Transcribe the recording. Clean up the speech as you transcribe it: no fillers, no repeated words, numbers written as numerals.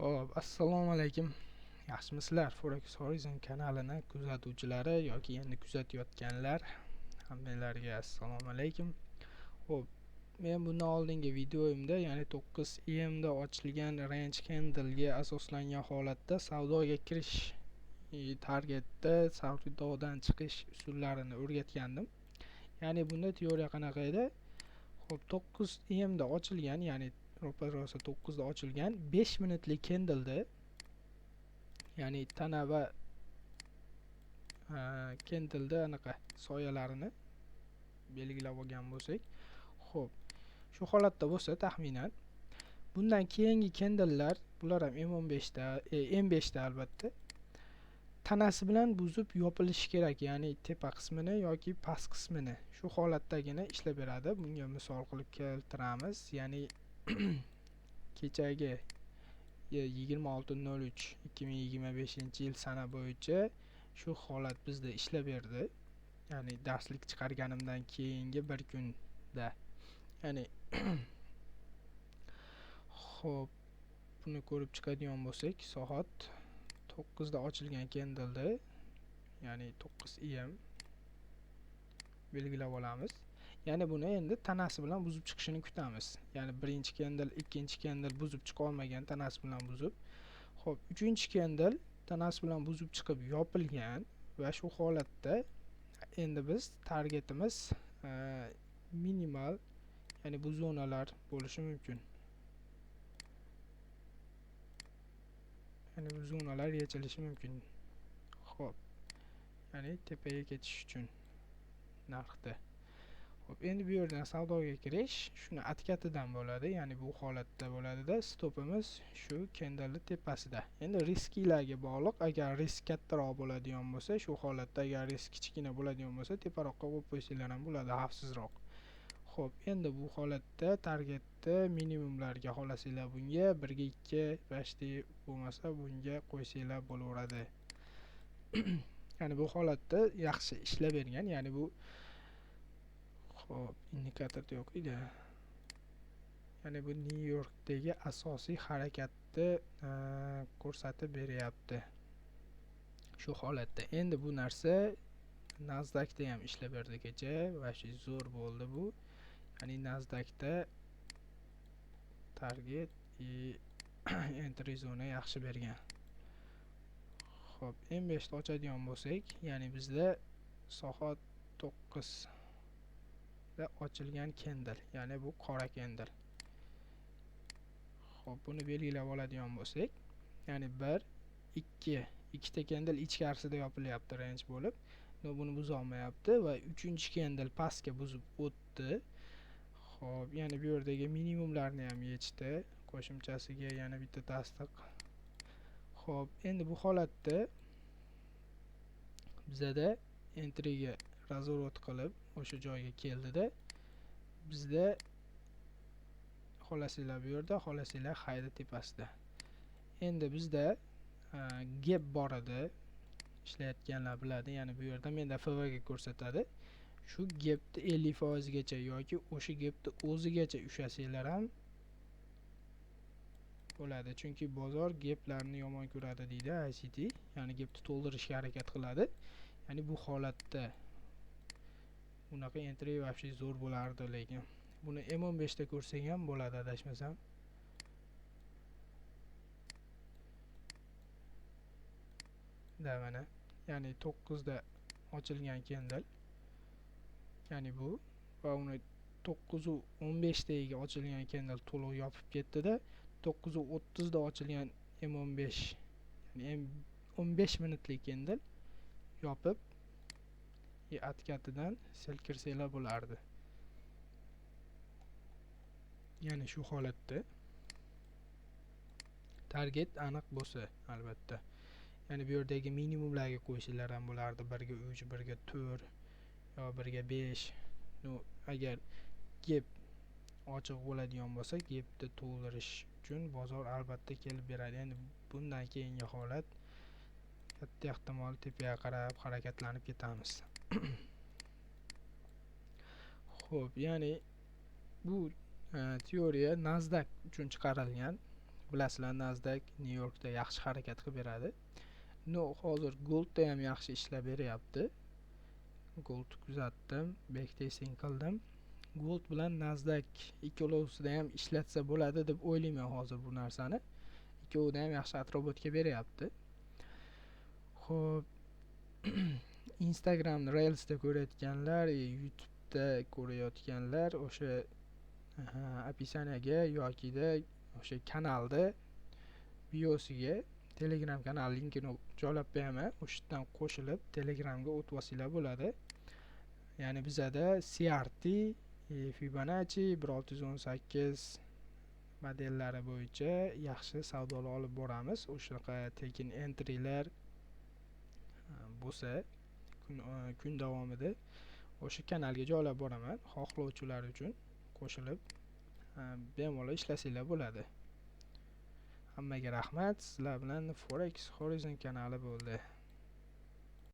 Hop, assalomu alaykum. Yaxshimisizlar? Forex Horizon kanalini kuzatuvchilari yoki endi kuzatayotganlar, hammanglarga assalomu alaykum. Hop, men bundan oldingi videoimda, ya'ni 9 da ochilgan range candle ga asoslangan holatda savdoga kirish, targetda savdodan chiqish usullarini o'rgatgandim. Ya'ni bunda teoriya qanaqa edi? Hop, 9 da ochilgan, ya'ni ro'pa-rosa 9 da ochilgan 5 minutlik candleda, ya'ni tana va candleda anaqa soyalarini belgilab olgan bo'lsak, xo'p, shu holatda bo'lsa taxminan bundan keyingi candlelar, bular ham M5 da albatta tanasi bilan buzib yopilishi kerak, ya'ni tepa qismini yoki past qismini. Shu holatdagina ishlab beradi. Bunga misol qilib keltiramiz. Ya'ni kechagi 26.03.2025-yil sana bo'yicha shu holat bizda ishlab berdi. Ya'ni darslik chiqarganimdan keyingi bir kunda. Ya'ni xo'p, buni ko'rib chiqadigan bo'lsak, soat 9 da ochilgan candleda, ya'ni 9 am belgilab olamiz. Ya'ni buni endi tanasi bilan buzib chiqishini kutamiz. Ya'ni birinchi candle, ikkinchi candle buzib chiqa olmagan, tanasi bilan buzib. Xo'p, uchinchi candle tanasi bilan buzib chiqib yopilgan va shu holatda endi biz targetimiz minimal, ya'ni bu zonalar bo'lishi mumkin. Ya'ni bu zonalar yechilishi mumkin. Xo'p, ya'ni tepaga ketish uchun narxda. Xo'p, endi bu yerdan savdoga kirish shuni atkatidan bo'ladi, ya'ni bu holatda bo'ladi-da, stopimiz shu candle tepasida. Endi risklarga bog'liq. Agar risk kattaroq bo'ladigan bo'lsa, shu holatda, agar risk kichkina bo'ladigan bo'lsa, teparoqqa qo'yib qo'ysanglar ham bo'ladi, xavfsizroq. Xo'p, endi bu holatda targetda minimumlarga xohlasanglar bunga 1 ga 2 bashti bo'lmasa bunga qo'ysanglar bo'laveradi. Ya'ni bu holatda yaxshi ishlab bergan, ya'ni bu xo'p, indikatorda yo'q edi. Ya'ni bu New Yorkdagi asosiy harakatni ko'rsatib beryapti. Shu holatda. Endi bu narsa Nasdaqda ham ishlab berdi kecha va shu zo'r bo'ldi bu. Ya'ni Nasdaqda target entry zona yaxshi bergan. Xo'p, M5 da ochadigan bo'lsak, ya'ni bizda soat 9 da ochilgan candle, ya'ni bu qora candle. Xo'p, buni belgilab oladigan bo'lsak, ya'ni 1 2 ikkita candle ichkarisida yopilyapti range bo'lib, buni buza olmayapti va uchinchi candle pastga buzib o'tdi. Xo'p, ya'ni bu yerdagi minimumlarni ham yechdi, qo'shimchasiga yana bitta tasdiq. Xo'p, endi bu holatda bizda entryga razvorot qilib o'sha joyga keldida, bizda xohlasanglar bu yerda, xohlasanglar hayda tepasida. Endi bizda gap bor edi, ishlayotganlar biladi. Ya'ni bu yerda menda FV ga ko'rsatadi. Shu gapni 50% gacha yoki o'sha gapni o'zigacha ushlasanglar ham bo'ladi. Chunki bozor gaplarni yomon ko'radi deydi ICT. Ya'ni gapni to'ldirishga harakat qiladi. Ya'ni bu holatda bunaqa entry vobshe zo'r bo'lardi, lekin buni M15 da ko'rsak ham bo'ladi adashmasam. Mana, ya'ni 9 da ochilgan candle. Ya'ni bu va uni 9:15 daga ochilgan candle to'liq yopib ketdi-da, 9:30 da ochilgan M15, ya'ni 15 minutlik candle yopib atkatidan silkirsanglar bo'lardi. Ya'ni shu holatda target aniq bo'lsa albatta. Ya'ni bu yerdagi minimumlarga qo'yishinglar ham bo'lardi. 1 ga 3, 1 ga 4 yo 1 ga 5. Agar gap ochiq bo'ladigan bo'lsa, gapni to'ldirish uchun bozor albatta kelib beradi. Endi bundan keyingi holat katta ehtimol tepaga qarab harakatlanib ketamiz. Xo'p, ya'ni bu teoriya Nasdaq uchun chiqarilgan bilasizlar, Nasdaq New Yorkda yaxshi harakat qilib beradi. No, hozir Goldda ham yaxshi ishlab beryapti. Gold kuzatdim, backtesting qildim. Gold bilan Nasdaq ikkalovsida ham ishlatsa bo'ladi deb o'ylayman hozir bu narsani. Ikkovida ham yaxshi atrobotga beryapti. Xo'p, Instagram Reels'da ko'rayotganlar, YouTube'da ko'rayotganlar o'sha описаниyaga yokida o'sha kanalda biosiga Telegram kanal linkini joylab beraman. O'shadan qo'shilib Telegramga o'tib olsanglar bo'ladi. Ya'ni bizada CRT, Fibonacci 1618 modellari bo'yicha yaxshi savdolar olib boramiz. O'shaqa tekin entry'lar bo'lsa kun davomida o'sha kanalga joylab boraman. Xohlovchilar uchun qo'shilib bemalol ishlasanglar bo'ladi. Hammaga rahmat. Sizlar bilan Forex Horizon kanali bo'ldi.